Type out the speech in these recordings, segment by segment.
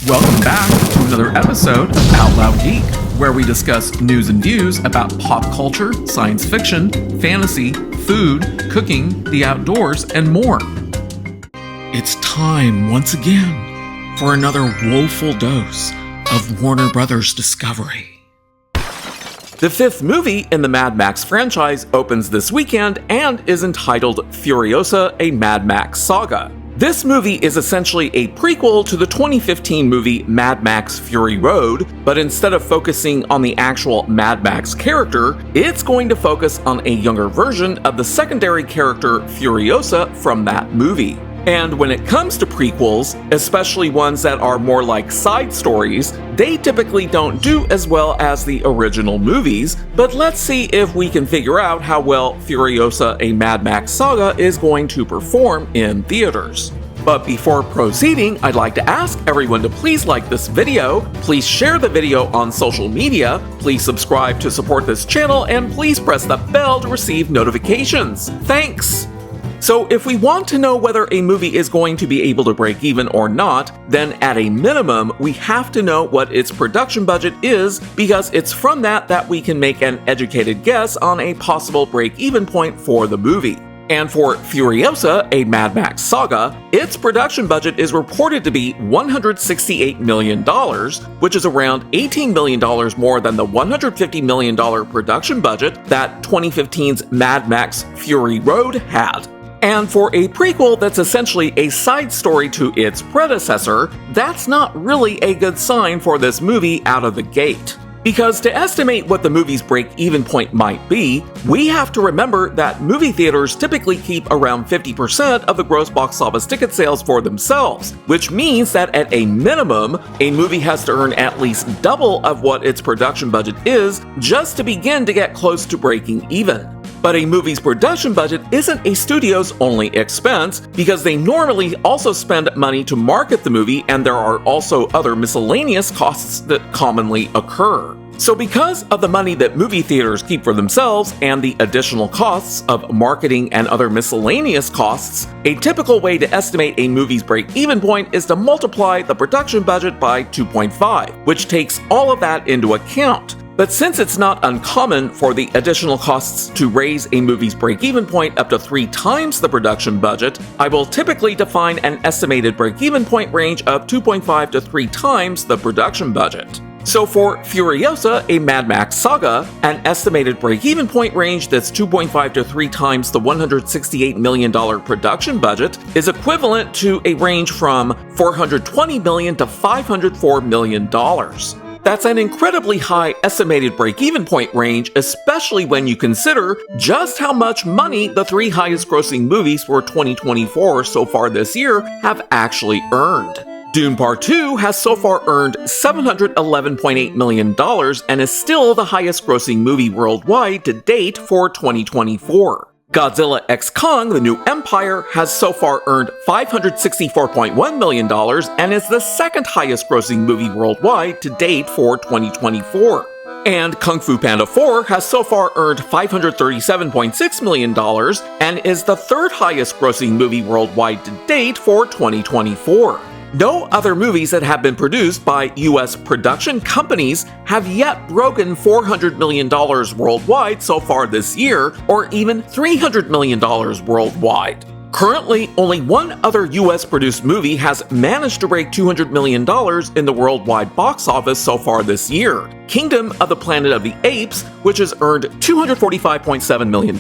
Welcome back to another episode of Out Loud Geek, where we discuss news and views about pop culture, science fiction, fantasy, food, cooking, the outdoors, and more. It's time once again for another woeful dose of Warner Brothers Discovery. The fifth movie in the Mad Max franchise opens this weekend and is entitled Furiosa, a Mad Max Saga. This movie is essentially a prequel to the 2015 movie Mad Max Fury Road, but instead of focusing on the actual Mad Max character, it's going to focus on a younger version of the secondary character Furiosa from that movie. And when it comes to prequels, especially ones that are more like side stories, they typically don't do as well as the original movies, but let's see if we can figure out how well Furiosa, a Mad Max Saga is going to perform in theaters. But before proceeding, I'd like to ask everyone to please like this video, please share the video on social media, please subscribe to support this channel, and please press the bell to receive notifications. Thanks! So if we want to know whether a movie is going to be able to break even or not, then at a minimum, we have to know what its production budget is, because it's from that we can make an educated guess on a possible break-even point for the movie. And for Furiosa, a Mad Max Saga, its production budget is reported to be $168 million, which is around $18 million more than the $150 million production budget that 2015's Mad Max Fury Road had. And for a prequel that's essentially a side story to its predecessor, that's not really a good sign for this movie out of the gate. Because to estimate what the movie's break-even point might be, we have to remember that movie theaters typically keep around 50% of the gross box office ticket sales for themselves, which means that at a minimum, a movie has to earn at least double of what its production budget is just to begin to get close to breaking even. But a movie's production budget isn't a studio's only expense, because they normally also spend money to market the movie, and there are also other miscellaneous costs that commonly occur. So because of the money that movie theaters keep for themselves and the additional costs of marketing and other miscellaneous costs, a typical way to estimate a movie's break-even point is to multiply the production budget by 2.5, which takes all of that into account. But since it's not uncommon for the additional costs to raise a movie's break-even point up to 3 times the production budget, I will typically define an estimated break-even point range of 2.5 to 3 times the production budget. So for Furiosa, a Mad Max Saga, an estimated break-even point range that's 2.5 to 3 times the $168 million production budget is equivalent to a range from $420 million to $504 million. That's an incredibly high estimated break-even point range, especially when you consider just how much money the 3 highest grossing movies for 2024 so far this year have actually earned. Dune Part 2 has so far earned $711.8 million and is still the highest grossing movie worldwide to date for 2024. Godzilla x Kong: The New Empire has so far earned $564.1 million and is the second highest grossing movie worldwide to date for 2024. And Kung Fu Panda 4 has so far earned $537.6 million and is the third highest grossing movie worldwide to date for 2024. No other movies that have been produced by US production companies have yet broken $400 million worldwide so far this year, or even $300 million worldwide. Currently, only one other US-produced movie has managed to break $200 million in the worldwide box office so far this year, Kingdom of the Planet of the Apes, which has earned $245.7 million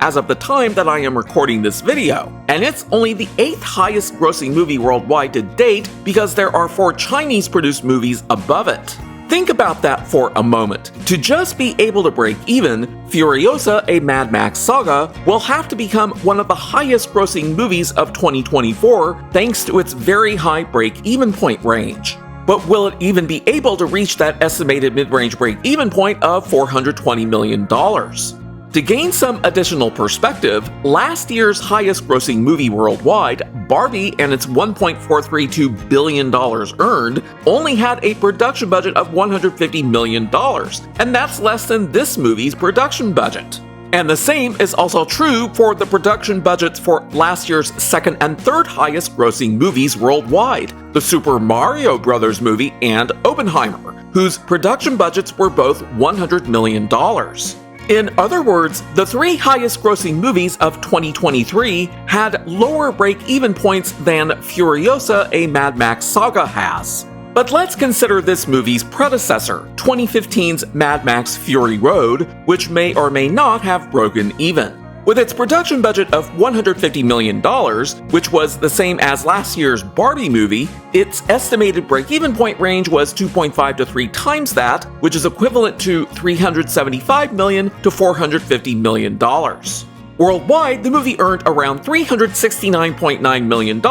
as of the time that I am recording this video. And it's only the 8th highest grossing movie worldwide to date because there are 4 Chinese-produced movies above it. Think about that for a moment. To just be able to break even, Furiosa, a Mad Max Saga, will have to become one of the highest grossing movies of 2024 thanks to its very high break-even point range. But will it even be able to reach that estimated mid-range break-even point of $420 million? To gain some additional perspective, last year's highest grossing movie worldwide, Barbie and its $1.432 billion earned, only had a production budget of $150 million, and that's less than this movie's production budget. And the same is also true for the production budgets for last year's second and third highest grossing movies worldwide, the Super Mario Bros. Movie and Oppenheimer, whose production budgets were both $100 million. In other words, the three highest grossing movies of 2023 had lower break-even points than Furiosa, a Mad Max Saga has. But let's consider this movie's predecessor, 2015's Mad Max Fury Road, which may or may not have broken even. With its production budget of $150 million, which was the same as last year's Barbie movie, its estimated break-even point range was 2.5 to 3 times that, which is equivalent to $375 million to $450 million. Worldwide, the movie earned around $369.9 million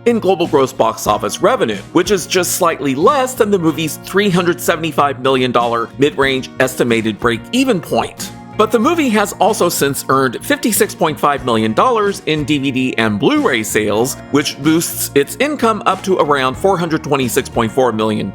in global gross box office revenue, which is just slightly less than the movie's $375 million mid-range estimated break-even point. But the movie has also since earned $56.5 million in DVD and Blu-ray sales, which boosts its income up to around $426.4 million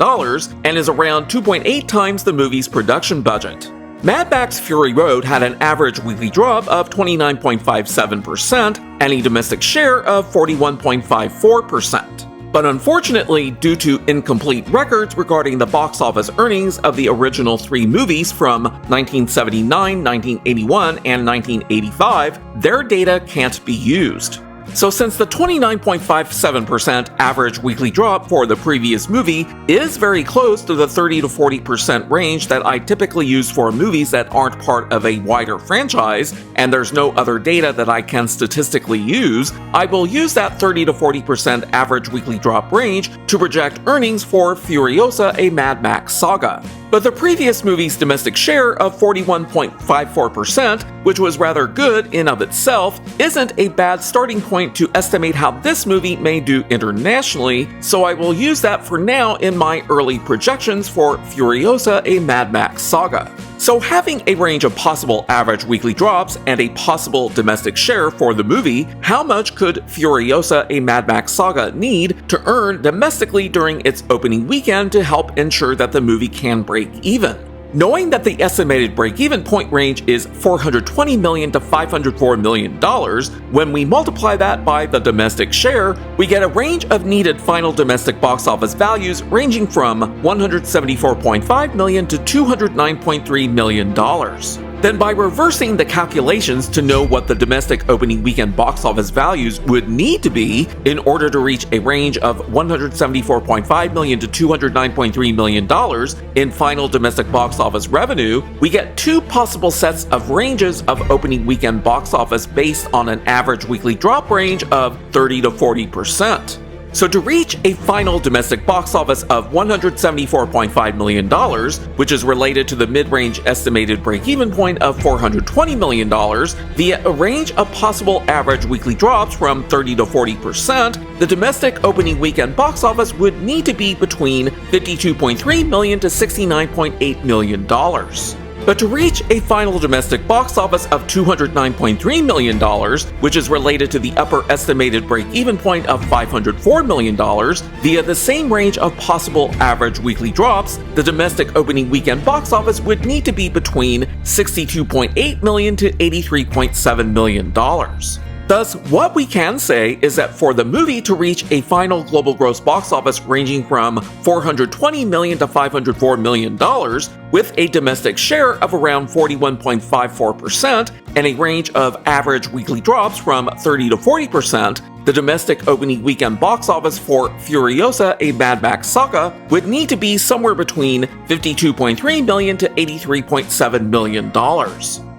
and is around 2.8 times the movie's production budget. Mad Max Fury Road had an average weekly drop of 29.57% and a domestic share of 41.54%. But unfortunately, due to incomplete records regarding the box office earnings of the original three movies from 1979, 1981, and 1985, their data can't be used. So since the 29.57% average weekly drop for the previous movie is very close to the 30 to 40% range that I typically use for movies that aren't part of a wider franchise, and there's no other data that I can statistically use, I will use that 30 to 40% average weekly drop range to project earnings for Furiosa, a Mad Max Saga. But the previous movie's domestic share of 41.54%, which was rather good in of itself, isn't a bad starting point to estimate how this movie may do internationally, so I will use that for now in my early projections for Furiosa, a Mad Max Saga. So having a range of possible average weekly drops and a possible domestic share for the movie, how much could Furiosa, a Mad Max Saga need to earn domestically during its opening weekend to help ensure that the movie can break even? Knowing that the estimated break-even point range is $420 million to $504 million, when we multiply that by the domestic share, we get a range of needed final domestic box office values ranging from $174.5 million to $209.3 million. Then by reversing the calculations to know what the domestic opening weekend box office values would need to be in order to reach a range of $174.5 million to $209.3 million in final domestic box office revenue, we get two possible sets of ranges of opening weekend box office based on an average weekly drop range of 30 to 40%. So to reach a final domestic box office of $174.5 million, which is related to the mid-range estimated break-even point of $420 million, via a range of possible average weekly drops from 30 to 40%, the domestic opening weekend box office would need to be between $52.3 million to $69.8 million. But to reach a final domestic box office of $209.3 million, which is related to the upper estimated break-even point of $504 million, via the same range of possible average weekly drops, the domestic opening weekend box office would need to be between $62.8 million to $83.7 million. Thus, what we can say is that for the movie to reach a final global gross box office ranging from $420 million to $504 million, with a domestic share of around 41.54% and a range of average weekly drops from 30 to 40%, the domestic opening weekend box office for Furiosa, a Mad Max Saga would need to be somewhere between $52.3 million to $83.7 million.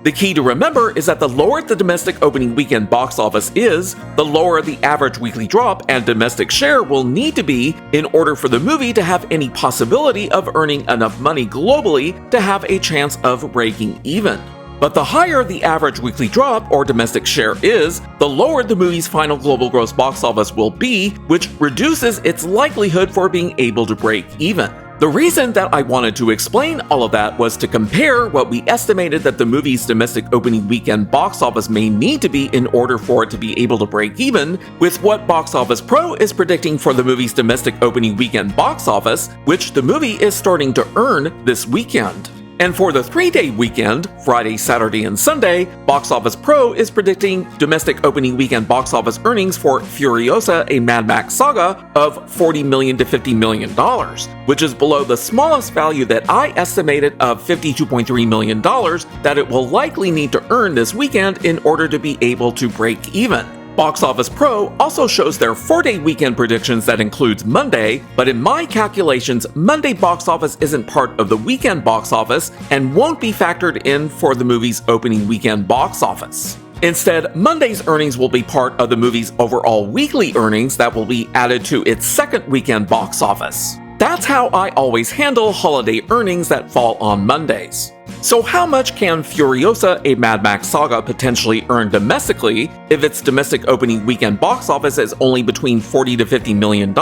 The key to remember is that the lower the domestic opening weekend box office is, the lower the average weekly drop and domestic share will need to be in order for the movie to have any possibility of earning enough money globally to have a chance of breaking even. But the higher the average weekly drop or domestic share is, the lower the movie's final global gross box office will be, which reduces its likelihood for being able to break even. The reason that I wanted to explain all of that was to compare what we estimated that the movie's domestic opening weekend box office may need to be in order for it to be able to break even, with what Box Office Pro is predicting for the movie's domestic opening weekend box office, which the movie is starting to earn this weekend. And for the 3-day weekend, Friday, Saturday, and Sunday, Box Office Pro is predicting domestic opening weekend box office earnings for Furiosa, a Mad Max Saga of $40 million to $50 million, which is below the smallest value that I estimated of $52.3 million that it will likely need to earn this weekend in order to be able to break even. Box Office Pro also shows their 4-day weekend predictions that includes Monday, but in my calculations, Monday box office isn't part of the weekend box office and won't be factored in for the movie's opening weekend box office. Instead, Monday's earnings will be part of the movie's overall weekly earnings that will be added to its second weekend box office. That's how I always handle holiday earnings that fall on Mondays. So how much can Furiosa, a Mad Max Saga potentially earn domestically if its domestic opening weekend box office is only between $40 to $50 million,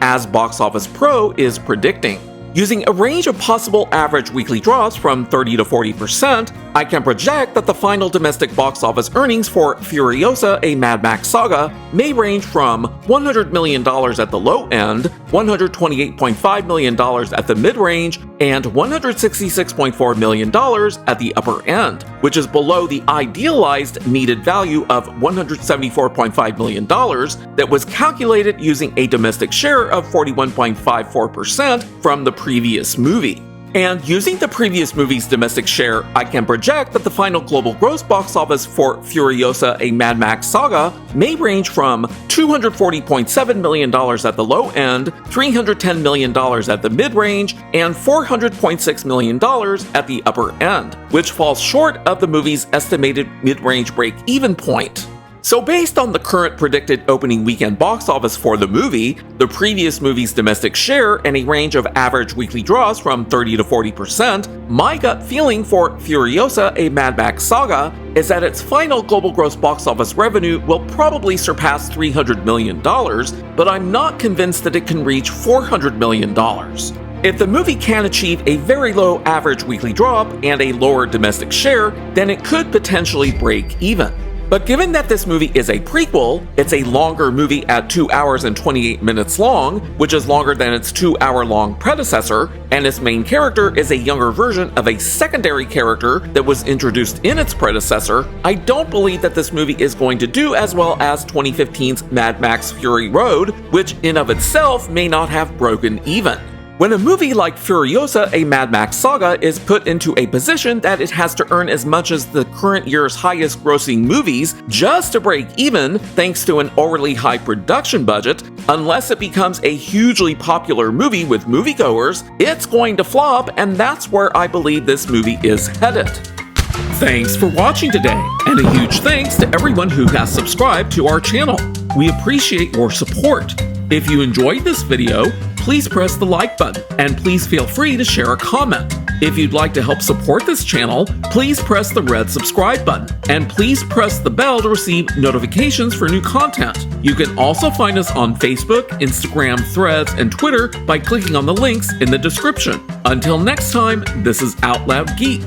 as Box Office Pro is predicting? Using a range of possible average weekly drops from 30 to 40%, I can project that the final domestic box office earnings for Furiosa, a Mad Max Saga may range from $100 million at the low end, $128.5 million at the mid-range, and $166.4 million at the upper end, which is below the idealized needed value of $174.5 million that was calculated using a domestic share of 41.54% from the previous movie. And using the previous movie's domestic share, I can project that the final global gross box office for Furiosa, a Mad Max Saga may range from $240.7 million at the low end, $310 million at the mid-range, and $400.6 million at the upper end, which falls short of the movie's estimated mid-range break-even point. So based on the current predicted opening weekend box office for the movie, the previous movie's domestic share, and a range of average weekly draws from 30 to 40%, my gut feeling for Furiosa, a Mad Max Saga is that its final global gross box office revenue will probably surpass $300 million, but I'm not convinced that it can reach $400 million. If the movie can achieve a very low average weekly drop and a lower domestic share, then it could potentially break even. But given that this movie is a prequel, it's a longer movie at 2 hours and 28 minutes long, which is longer than its 2-hour-long predecessor, and its main character is a younger version of a secondary character that was introduced in its predecessor, I don't believe that this movie is going to do as well as 2015's Mad Max Fury Road, which in of itself may not have broken even. When a movie like Furiosa, a Mad Max Saga is put into a position that it has to earn as much as the current year's highest grossing movies just to break even thanks to an overly high production budget, unless it becomes a hugely popular movie with moviegoers, it's going to flop, and that's where I believe this movie is headed. Thanks for watching today, and a huge thanks to everyone who has subscribed to our channel. We appreciate your support. If you enjoyed this video, please press the like button, and please feel free to share a comment. If you'd like to help support this channel, please press the red subscribe button, and please press the bell to receive notifications for new content. You can also find us on Facebook, Instagram, Threads, and Twitter by clicking on the links in the description. Until next time, this is Out Loud Geek.